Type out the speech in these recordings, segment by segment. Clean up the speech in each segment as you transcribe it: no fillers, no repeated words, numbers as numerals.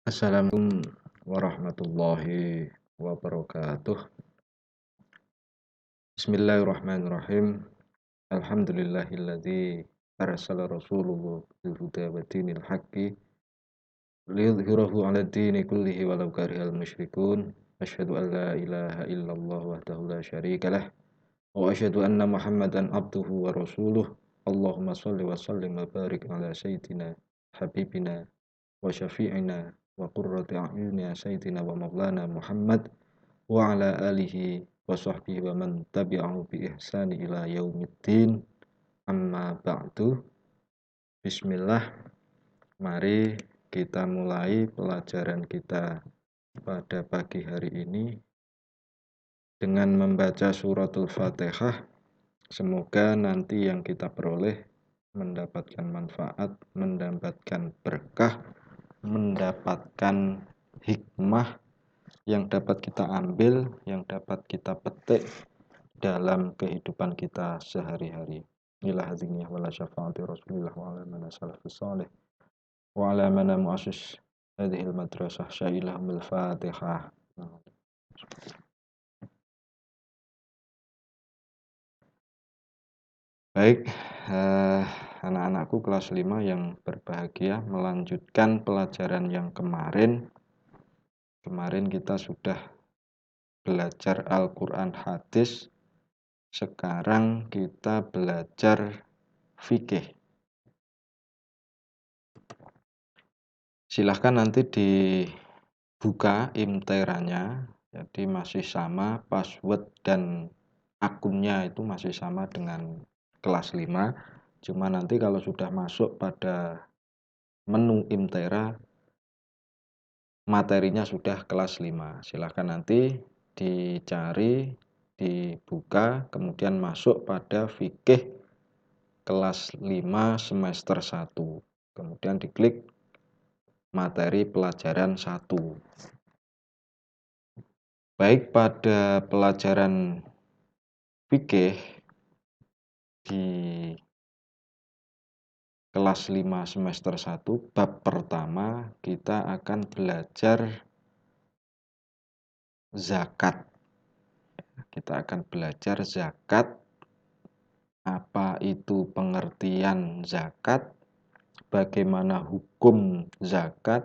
Assalamualaikum warahmatullahi wabarakatuh. Bismillahirrahmanirrahim. Alhamdulillahilladzi arsala rasuluhu bil huda wa dinil haqqi liyudhhirahu 'ala dini kullihi walau karihal musyrikun. Asyhadu an la ilaha illallah wahdahu la syarikalah wa asyhadu anna Muhammadan abduhu wa rasuluh. Allahumma shalli wa sallim wa barik ala sayyidina habibina wa syafi'ina wa qurrati a'yunina sayyidina wa maulana Muhammad wa ala alihi wa sahbihi wa man tabi'ahu bi ihsani ila yaumiddin. Amma ba'du. Bismillah. Mari kita mulai pelajaran kita pada pagi hari ini dengan membaca suratul Fatihah. Semoga nanti yang kita peroleh mendapatkan manfaat, mendapatkan berkah, mendapatkan hikmah yang dapat kita ambil, yang dapat kita petik dalam kehidupan kita sehari-hari. Ila hadziniyah wala syafaati Rasulillah wa ala mana salafus salih wa ala mana muassis hadhil madrasah syailahumul Fatihah. Baik, anak-anakku kelas 5 yang berbahagia, melanjutkan pelajaran yang kemarin. Kemarin kita sudah belajar Al-Quran hadis. Sekarang kita belajar fikih. Silahkan nanti dibuka imteranya. Jadi masih sama, password dan akunnya itu masih sama dengan kelas 5. Cuma nanti kalau sudah masuk pada menu imtera, materinya sudah kelas 5. Silahkan nanti dicari, dibuka, kemudian masuk pada fikih kelas 5 semester 1. Kemudian diklik materi pelajaran 1. Baik, pada pelajaran fikih di kelas 5 semester 1 bab pertama kita akan belajar zakat. Kita akan belajar zakat, apa itu pengertian zakat, bagaimana hukum zakat,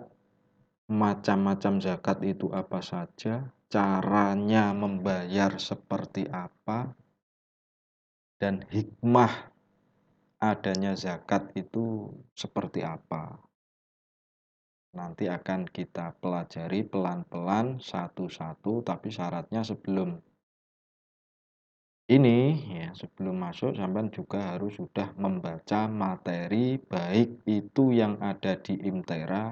macam-macam zakat itu apa saja, caranya membayar seperti apa, dan hikmah adanya zakat itu seperti apa. Nanti akan kita pelajari pelan-pelan satu-satu, tapi syaratnya sebelum masuk sampean juga harus sudah membaca materi baik itu yang ada di imtera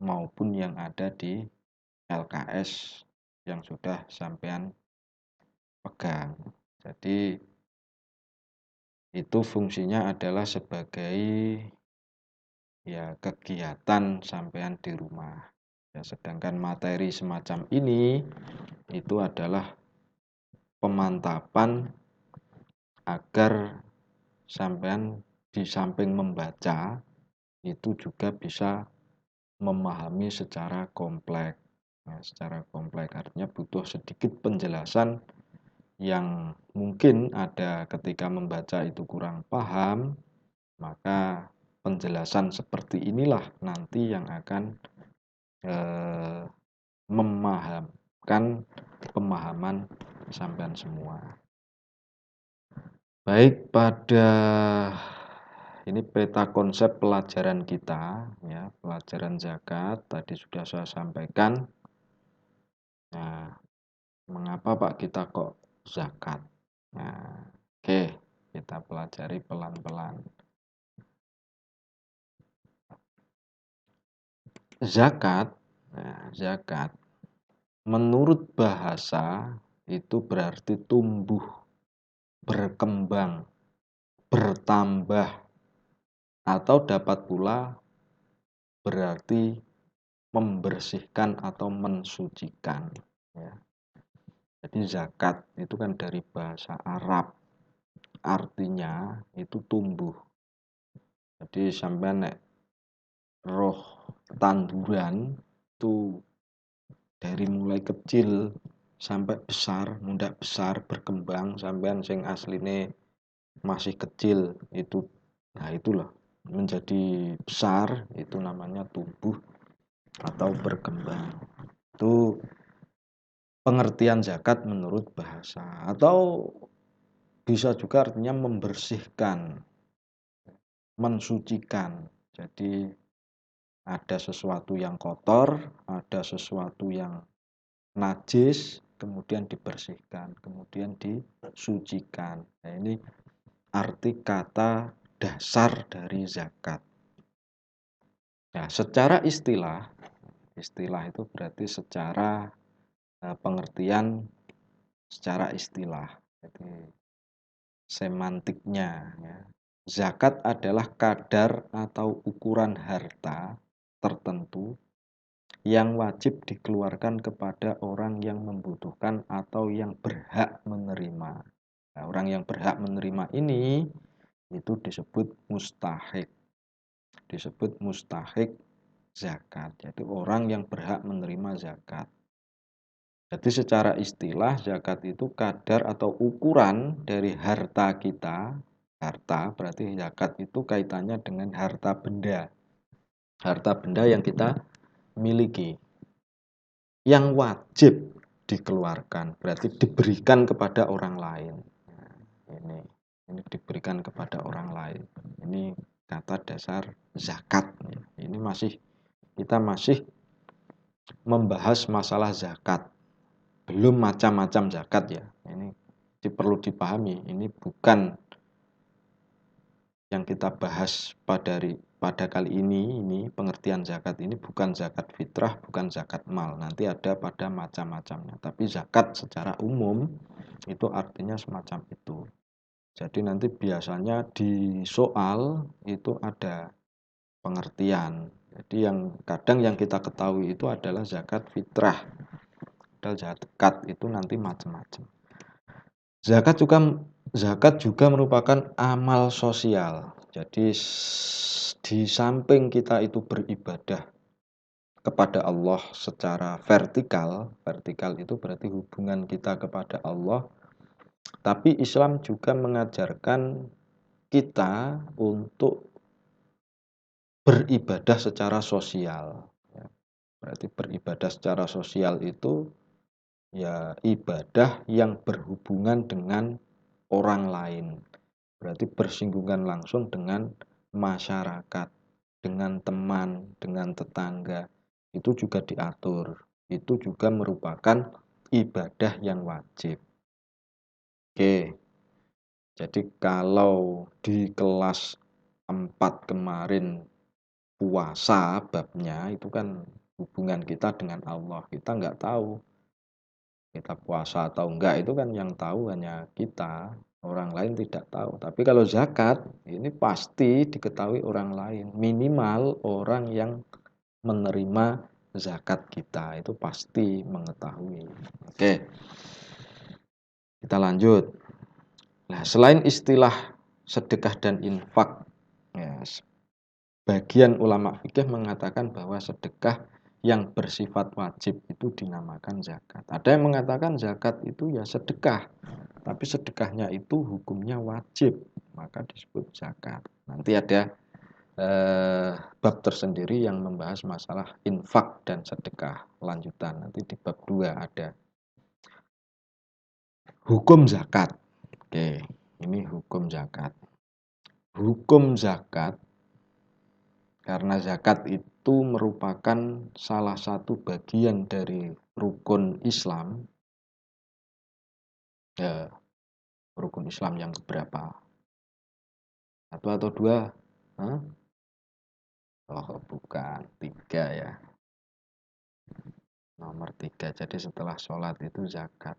maupun yang ada di LKS yang sudah sampean pegang. Jadi itu fungsinya adalah sebagai kegiatan sampean di rumah. Sedangkan materi semacam ini itu adalah pemantapan agar sampean di samping membaca itu juga bisa memahami secara kompleks. Secara kompleks artinya butuh sedikit penjelasan yang mungkin ada ketika membaca itu kurang paham, maka penjelasan seperti inilah nanti yang akan memahamkan pemahaman sampean semua. Baik, pada ini peta konsep pelajaran kita, pelajaran zakat tadi sudah saya sampaikan. Nah, mengapa Pak kita kok zakat? Nah, oke, kita pelajari pelan-pelan. Zakat menurut bahasa itu berarti tumbuh, berkembang, bertambah, atau dapat pula berarti membersihkan atau mensucikan. Jadi zakat itu kan dari bahasa Arab, artinya itu tumbuh. Jadi sampai roh tanduran itu dari mulai kecil sampai besar, mundak besar, berkembang, sampean sing asline masih kecil itu, nah itulah menjadi besar, itu namanya tumbuh atau berkembang. Itu pengertian zakat menurut bahasa, atau bisa juga artinya membersihkan, mensucikan. Jadi ada sesuatu yang kotor, ada sesuatu yang najis, kemudian dibersihkan, kemudian disucikan. Nah, ini arti kata dasar dari zakat. Nah, secara istilah, istilah itu berarti secara pengertian secara istilah. Jadi semantiknya ya. Zakat adalah kadar atau ukuran harta tertentu yang wajib dikeluarkan kepada orang yang membutuhkan atau yang berhak menerima. Nah, orang yang berhak menerima ini itu disebut mustahik. Disebut mustahik zakat. Jadi orang yang berhak menerima zakat. Jadi secara istilah zakat itu kadar atau ukuran dari harta kita. Harta berarti zakat itu kaitannya dengan harta benda. Harta benda yang kita miliki. Yang wajib dikeluarkan, berarti diberikan kepada orang lain. Nah, ini diberikan kepada orang lain. Ini kata dasar zakat. Ini kita masih membahas masalah zakat. Belum macam-macam zakat ya. Ini perlu dipahami, ini bukan yang kita bahas pada kali ini pengertian zakat ini bukan zakat fitrah, bukan zakat mal. Nanti ada pada macam-macamnya. Tapi zakat secara umum itu artinya semacam itu. Jadi nanti biasanya di soal itu ada pengertian. Jadi kadang yang kita ketahui itu adalah zakat fitrah. Padahal zakat itu nanti macam-macam. Zakat juga merupakan amal sosial. Jadi di samping kita itu beribadah kepada Allah secara vertikal, vertikal itu berarti hubungan kita kepada Allah, tapi Islam juga mengajarkan kita untuk beribadah secara sosial. Berarti beribadah secara sosial itu ya ibadah yang berhubungan dengan orang lain. Berarti bersinggungan langsung dengan masyarakat, dengan teman, dengan tetangga. Itu juga diatur. Itu juga merupakan ibadah yang wajib. Oke. Jadi kalau di kelas 4 kemarin puasa babnya itu kan hubungan kita dengan Allah. Kita nggak tahu kita puasa atau enggak, itu kan yang tahu hanya kita, orang lain tidak tahu. Tapi kalau zakat ini pasti diketahui orang lain, minimal orang yang menerima zakat kita itu pasti mengetahui. Oke, kita lanjut. Nah, selain istilah sedekah dan infak, ya, bagian ulama fikih mengatakan bahwa sedekah yang bersifat wajib itu dinamakan zakat. Ada yang mengatakan zakat itu ya sedekah, tapi sedekahnya itu hukumnya wajib, maka disebut zakat. Nanti ada bab tersendiri yang membahas masalah infak dan sedekah lanjutan. Nanti di bab 2 ada hukum zakat. Oke, ini hukum zakat. Hukum zakat, karena zakat itu merupakan salah satu bagian dari rukun Islam. Ya, rukun Islam yang keberapa? Satu atau dua? Hah? Oh, bukan. 3 ya. Nomor 3. Jadi setelah sholat itu zakat.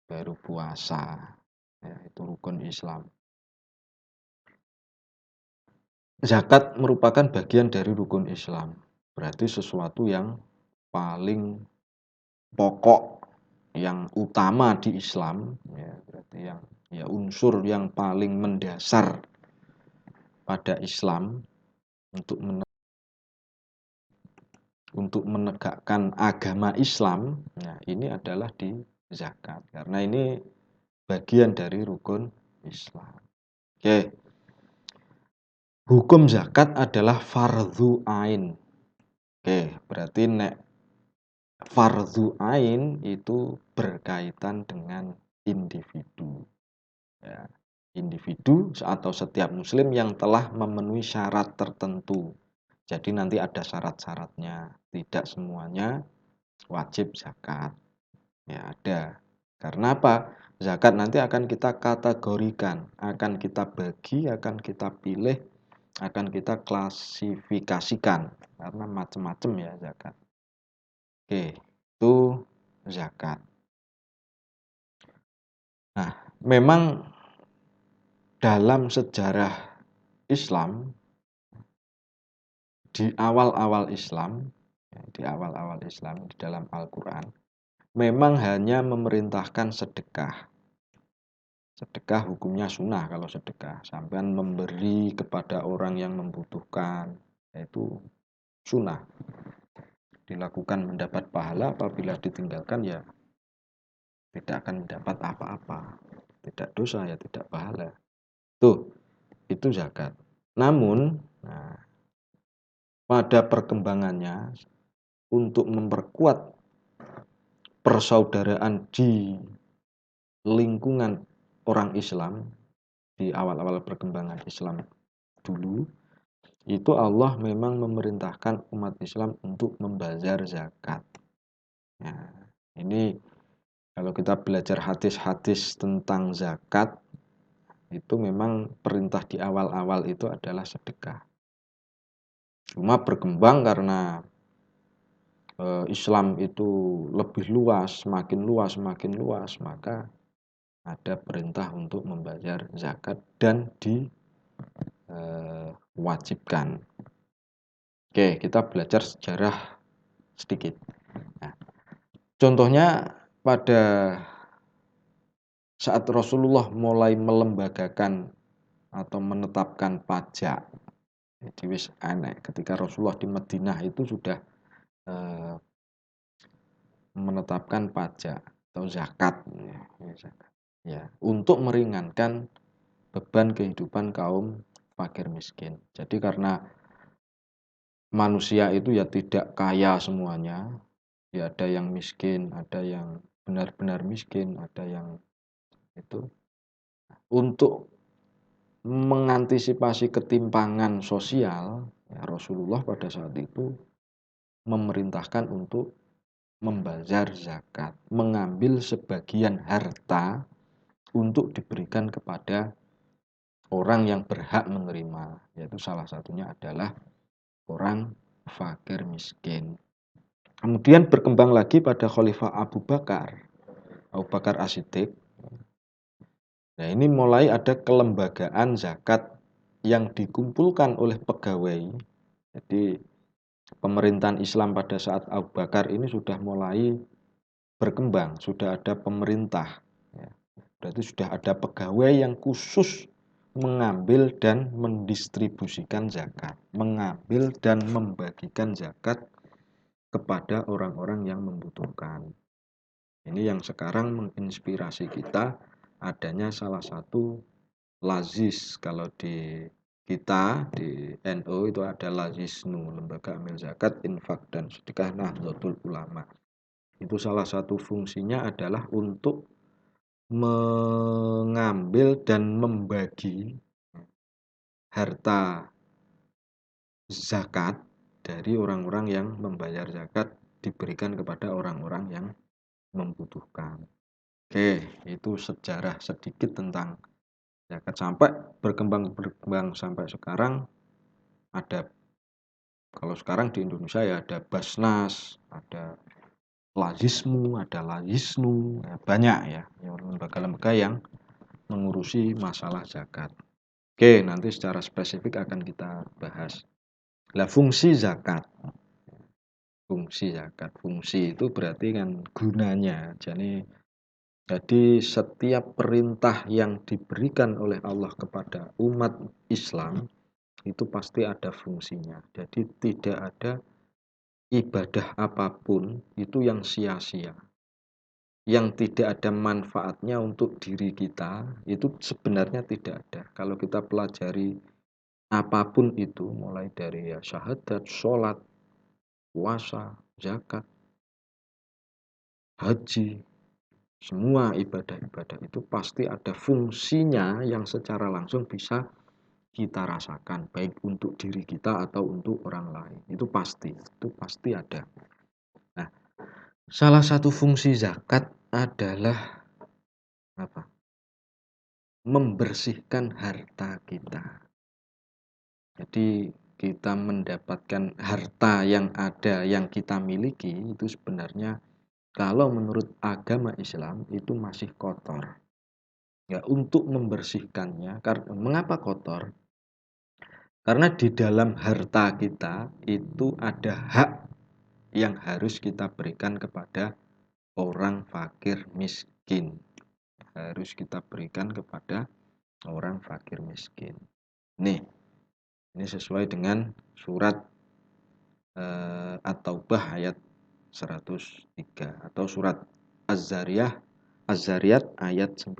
Baru puasa. Ya, itu rukun Islam. Zakat merupakan bagian dari rukun Islam. Berarti sesuatu yang paling pokok, yang utama di Islam, ya, berarti yang unsur yang paling mendasar pada Islam untuk untuk menegakkan agama Islam, nah ini adalah di zakat. Karena ini bagian dari rukun Islam. Oke, hukum zakat adalah fardhu ain. Oke, berarti nek fardhu ain itu berkaitan dengan individu. Ya, individu atau setiap muslim yang telah memenuhi syarat tertentu. Jadi nanti ada syarat-syaratnya. Tidak semuanya wajib zakat. Ya ada. Karena apa? Zakat nanti akan kita kategorikan, akan kita bagi, akan kita pilih, akan kita klasifikasikan. Karena macam-macam ya zakat. Oke, itu zakat. Nah, memang dalam sejarah Islam, di awal-awal Islam, di dalam Al-Quran, memang hanya memerintahkan sedekah. Sedekah hukumnya sunnah kalau sedekah. Sampean memberi kepada orang yang membutuhkan, yaitu sunnah. Dilakukan mendapat pahala, apabila ditinggalkan ya tidak akan mendapat apa-apa. Tidak dosa ya tidak pahala. Itu zakat. Namun, nah, pada perkembangannya untuk memperkuat persaudaraan di lingkungan orang Islam di awal-awal perkembangan Islam dulu, itu Allah memang memerintahkan umat Islam untuk membazar zakat. Nah, ini kalau kita belajar hadis-hadis tentang zakat, itu memang perintah di awal-awal itu adalah sedekah. Cuma berkembang karena Islam itu lebih luas, semakin luas, maka ada perintah untuk membayar zakat dan diwajibkan. Oke, kita belajar sejarah sedikit. Nah, contohnya pada saat Rasulullah mulai melembagakan atau menetapkan pajak, jadi wis enek ketika Rasulullah di Madinah itu sudah menetapkan pajak atau zakat, ya, untuk meringankan beban kehidupan kaum fakir miskin. Jadi karena manusia itu ya tidak kaya semuanya, ya ada yang miskin, ada yang benar-benar miskin, ada yang itu. Untuk mengantisipasi ketimpangan sosial, ya Rasulullah pada saat itu memerintahkan untuk membazar zakat, mengambil sebagian harta untuk diberikan kepada orang yang berhak menerima, yaitu salah satunya adalah orang fakir miskin. Kemudian berkembang lagi pada Khalifah Abu Bakar As-Siddiq. Nah, ini mulai ada kelembagaan zakat yang dikumpulkan oleh pegawai. Jadi pemerintahan Islam pada saat Abu Bakar ini sudah mulai berkembang, sudah ada pemerintah. Berarti sudah ada pegawai yang khusus mengambil dan mendistribusikan zakat, mengambil dan membagikan zakat kepada orang-orang yang membutuhkan. Ini yang sekarang menginspirasi kita adanya salah satu lazis. Kalau di kita di NU itu ada Lazisnu, Lembaga Amil Zakat, Infak dan Sedekah Nahdlatul Ulama. Itu salah satu fungsinya adalah untuk mengambil dan membagi harta zakat dari orang-orang yang membayar zakat diberikan kepada orang-orang yang membutuhkan. Oke, itu sejarah sedikit tentang zakat sampai berkembang sampai sekarang. Ada, kalau sekarang di Indonesia ya ada Basnas, ada Lazismu, ada Lazisnu, ya banyak ya lembaga-lembaga yang mengurusi masalah zakat. Oke, nanti secara spesifik akan kita bahas. Nah, fungsi zakat. Fungsi itu berarti kan gunanya. Jadi setiap perintah yang diberikan oleh Allah kepada umat Islam itu pasti ada fungsinya. Jadi tidak ada ibadah apapun itu yang sia-sia, yang tidak ada manfaatnya untuk diri kita, itu sebenarnya tidak ada. Kalau kita pelajari apapun itu, mulai dari ya syahadat, sholat, puasa, zakat, haji, semua ibadah-ibadah itu pasti ada fungsinya yang secara langsung bisa kita rasakan, baik untuk diri kita atau untuk orang lain. Itu pasti ada. Nah, salah satu fungsi zakat adalah apa? Membersihkan harta kita. Jadi kita mendapatkan harta yang ada, yang kita miliki itu sebenarnya kalau menurut agama Islam itu masih kotor. Ya, untuk membersihkannya, karena mengapa kotor? Karena di dalam harta kita itu ada hak yang harus kita berikan kepada orang fakir miskin. Harus kita berikan kepada orang fakir miskin. Nih, ini sesuai dengan surat At-Taubah ayat 103 atau surat Az-Zariyat ayat 19.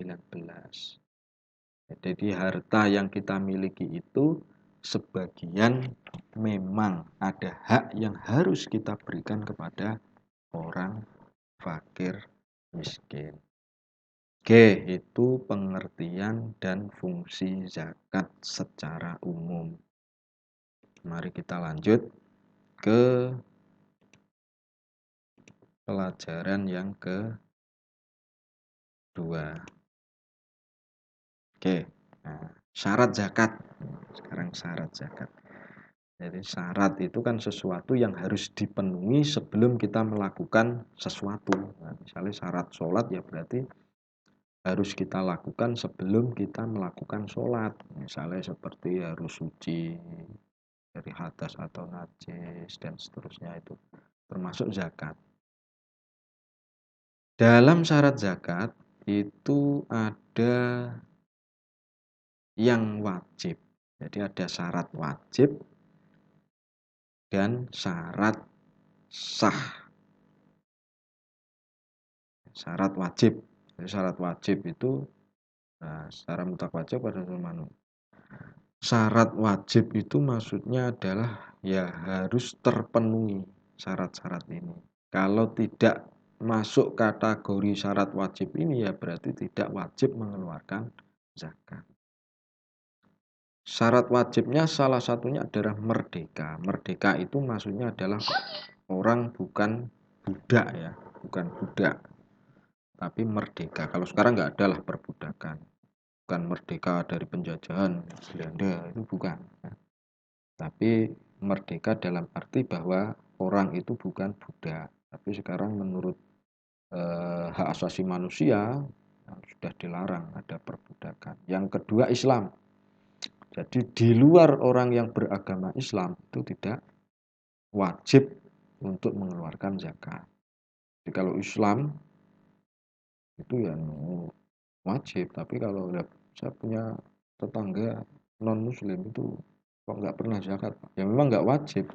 Jadi harta yang kita miliki itu sebagian memang ada hak yang harus kita berikan kepada orang fakir miskin. G. Itu pengertian dan fungsi zakat secara umum. Mari kita lanjut ke pelajaran yang kedua. Oke, nah, syarat zakat. Sekarang syarat zakat. Jadi syarat itu kan sesuatu yang harus dipenuhi sebelum kita melakukan sesuatu. Nah, misalnya syarat sholat ya berarti harus kita lakukan sebelum kita melakukan sholat. Misalnya seperti harus suci dari hadas atau najis dan seterusnya, itu termasuk zakat. Dalam syarat zakat itu ada yang wajib. Jadi ada syarat wajib dan syarat sah. Syarat wajib. Jadi syarat wajib itu secara mutlak wajib pada manu. Syarat wajib itu maksudnya adalah ya harus terpenuhi syarat-syarat ini. Kalau tidak masuk kategori syarat wajib ini ya berarti tidak wajib mengeluarkan zakat. Syarat wajibnya salah satunya adalah merdeka. Merdeka itu maksudnya adalah orang bukan budak ya, bukan budak, tapi merdeka. Kalau sekarang nggak ada lah perbudakan, bukan merdeka dari penjajahan Belanda, itu bukan. Tapi merdeka dalam arti bahwa orang itu bukan budak. Tapi sekarang menurut hak asasi manusia sudah dilarang ada perbudakan. Yang kedua Islam. Jadi di luar orang yang beragama Islam itu tidak wajib untuk mengeluarkan zakat. Jadi kalau Islam itu ya wajib, tapi kalau saya punya tetangga non Muslim itu kok nggak pernah zakat, ya memang nggak wajib.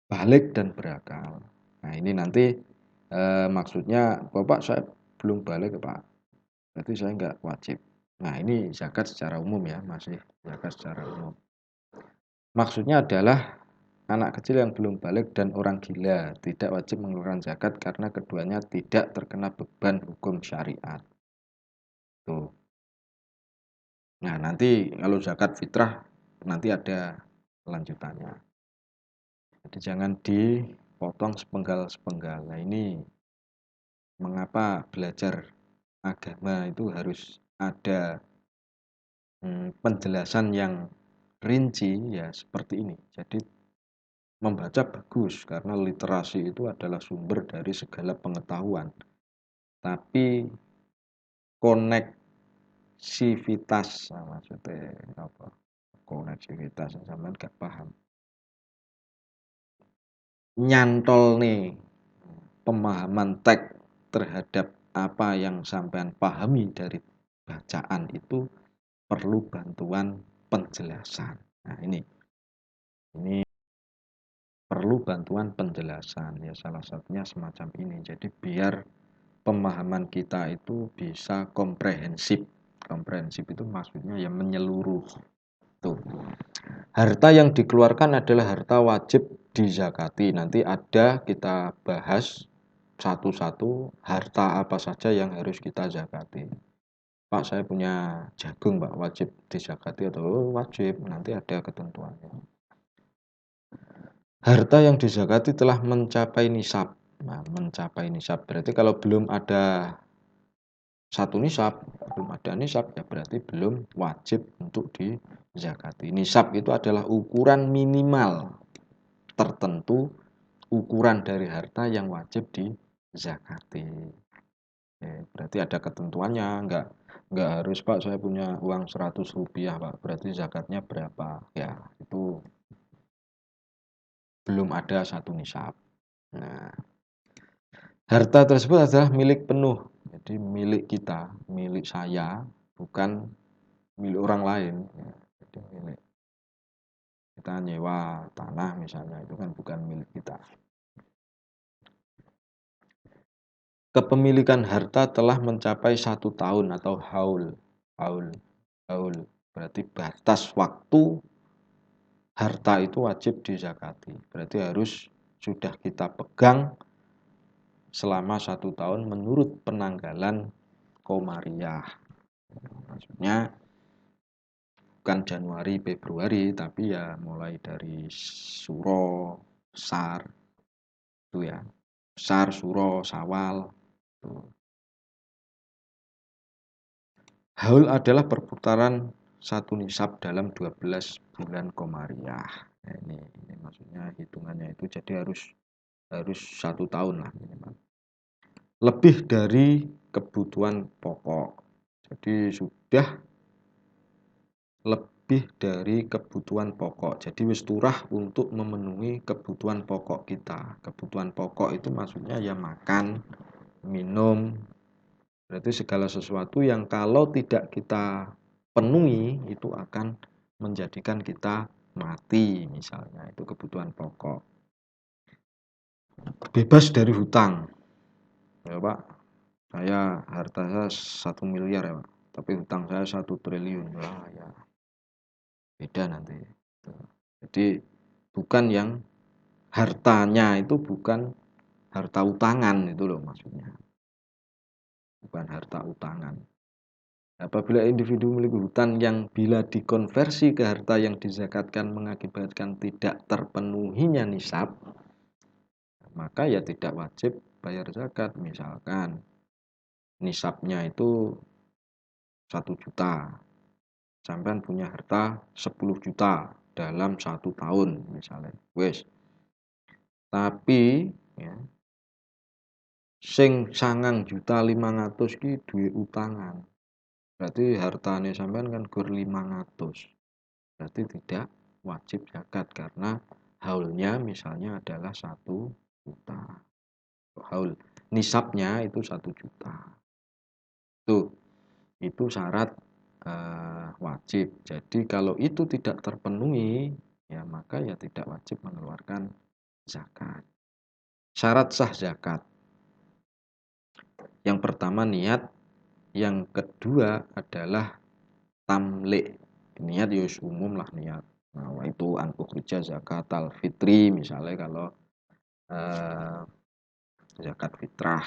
Balik dan berakal. Nah ini nanti maksudnya Bapak saya belum balik Pak, berarti saya nggak wajib. Nah ini zakat secara umum ya, masih zakat secara umum. Maksudnya adalah anak kecil yang belum balik dan orang gila tidak wajib mengeluarkan zakat karena keduanya tidak terkena beban hukum syariat. Tuh. Nah, nanti kalau zakat fitrah nanti ada lanjutannya. Jadi jangan dipotong sepenggal-sepenggal. Nah, ini mengapa belajar agama itu harus ada penjelasan yang rinci ya seperti ini. Jadi membaca bagus karena literasi itu adalah sumber dari segala pengetahuan. Tapi koneksivitas, nah, maksudnya apa? Koneksivitas sampean gak paham. Nyantol nih pemahaman teks terhadap apa yang sampean pahami dari bacaan itu perlu bantuan penjelasan. Nah, ini perlu bantuan penjelasan. Ya salah satunya semacam ini. Jadi biar pemahaman kita itu bisa komprehensif. Komprehensif itu maksudnya ya menyeluruh. Tuh. Harta yang dikeluarkan adalah harta wajib dizakati. Nanti ada kita bahas satu-satu harta apa saja yang harus kita zakati. Pak, saya punya jagung, Pak, wajib dizakati atau wajib? Nanti ada ketentuannya. Harta yang dizakati telah mencapai nisab. Nah, mencapai nisab berarti kalau belum ada satu nisab, belum ada nisab ya berarti belum wajib untuk dizakati. Nisab itu adalah ukuran minimal tertentu, ukuran dari harta yang wajib dizakati. Berarti ada ketentuannya, enggak harus Pak saya punya uang 100 rupiah Pak, berarti zakatnya berapa? Ya, itu belum ada satu nisab. Nah, harta tersebut adalah milik penuh. Jadi milik kita, milik saya, bukan milik orang lain. Jadi milik kita nyewa tanah misalnya, itu kan bukan milik kita. Kepemilikan harta telah mencapai 1 tahun atau haul. Berarti batas waktu harta itu wajib dizakati. Berarti harus sudah kita pegang selama 1 tahun menurut penanggalan Komariah. Maksudnya bukan Januari, Februari, tapi ya mulai dari Suro, Sar, itu ya. Sar, Suro, Sawal. Haul adalah perputaran satu nisab dalam 12 bulan Komariah. Nah, ini maksudnya hitungannya itu jadi harus 1 tahun lah minimal. Lebih dari kebutuhan pokok. Jadi sudah lebih dari kebutuhan pokok. Jadi wis turah untuk memenuhi kebutuhan pokok kita. Kebutuhan pokok itu maksudnya ya makan, minum. Berarti segala sesuatu yang kalau tidak kita penuhi itu akan menjadikan kita mati misalnya. Itu kebutuhan pokok. Bebas dari hutang. Ya Pak, saya harta saya 1 miliar ya Pak. Tapi hutang saya 1 triliun. Wah ya beda nanti. Jadi bukan yang hartanya itu bukan harta utangan itu loh maksudnya. Bukan harta utangan. Apabila individu memiliki hutang yang bila dikonversi ke harta yang dizakatkan mengakibatkan tidak terpenuhinya nisab, maka ya tidak wajib bayar zakat. Misalkan nisabnya itu 1 juta, sampean punya harta 10 juta dalam 1 tahun misalnya. Wes. Tapi ya, sing 9.500.000 ki duwe utangan. Berarti hartanya sampean kan gur 500. Berarti tidak wajib zakat karena haulnya misalnya adalah 1 juta. Haul nisabnya itu 1 juta. Itu syarat wajib. Jadi kalau itu tidak terpenuhi, ya maka ya tidak wajib mengeluarkan zakat. Syarat sah zakat. Yang pertama niat, yang kedua adalah tamlik. Niat ya umum lah niat. Nah, itu an ukhrija zakatal fitri misalnya kalau zakat fitrah.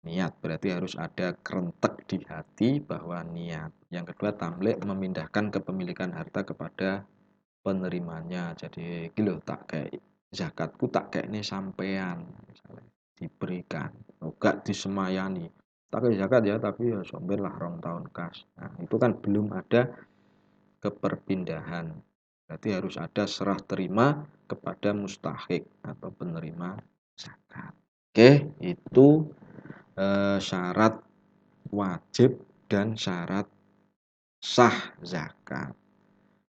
Niat berarti harus ada kerentek di hati bahwa niat. Yang kedua tamlik memindahkan kepemilikan harta kepada penerimanya. Jadi gilo tak kayak zakatku tak kayak ini sampean misalnya diberikan, enggak disemayani. Tak kayak zakat ya tapi ya somben lah 2 tahun kas. Nah, itu kan belum ada keperpindahan. Berarti harus ada serah terima kepada mustahik atau penerima zakat. Oke, itu syarat wajib dan syarat sah zakat.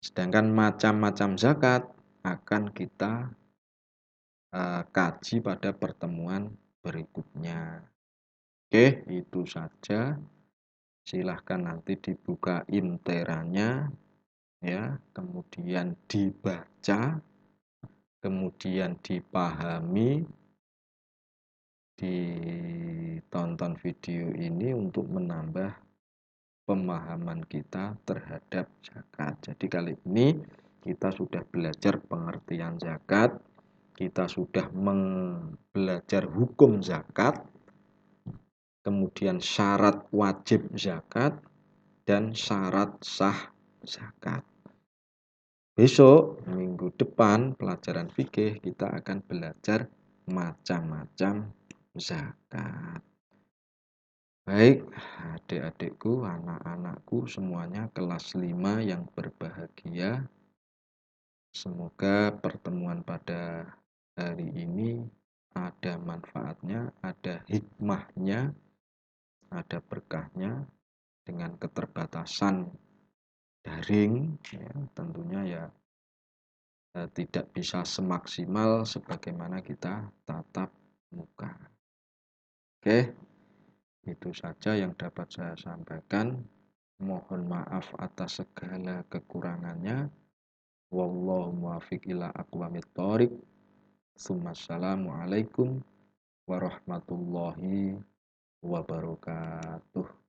Sedangkan macam-macam zakat akan kita kaji pada pertemuan berikutnya. Oke, itu saja. Silahkan nanti dibuka interannya ya, kemudian dibaca, kemudian dipahami, ditonton video ini untuk menambah pemahaman kita terhadap zakat. Jadi kali ini kita sudah belajar pengertian zakat, kita sudah belajar hukum zakat, kemudian syarat wajib zakat, dan syarat sah zakat. Besok, minggu depan, pelajaran fikih kita akan belajar macam-macam zakat. Baik, adik-adikku, anak-anakku semuanya kelas 5 yang berbahagia. Semoga pertemuan pada hari ini ada manfaatnya, ada hikmahnya, ada berkahnya. Dengan keterbatasan daring, ya, tentunya ya tidak bisa semaksimal sebagaimana kita tatap muka. Oke, itu saja yang dapat saya sampaikan. Mohon maaf atas segala kekurangannya. Wallahu muwaffiq ila aqwamit thoriq. Assalamualaikum warahmatullahi wabarakatuh.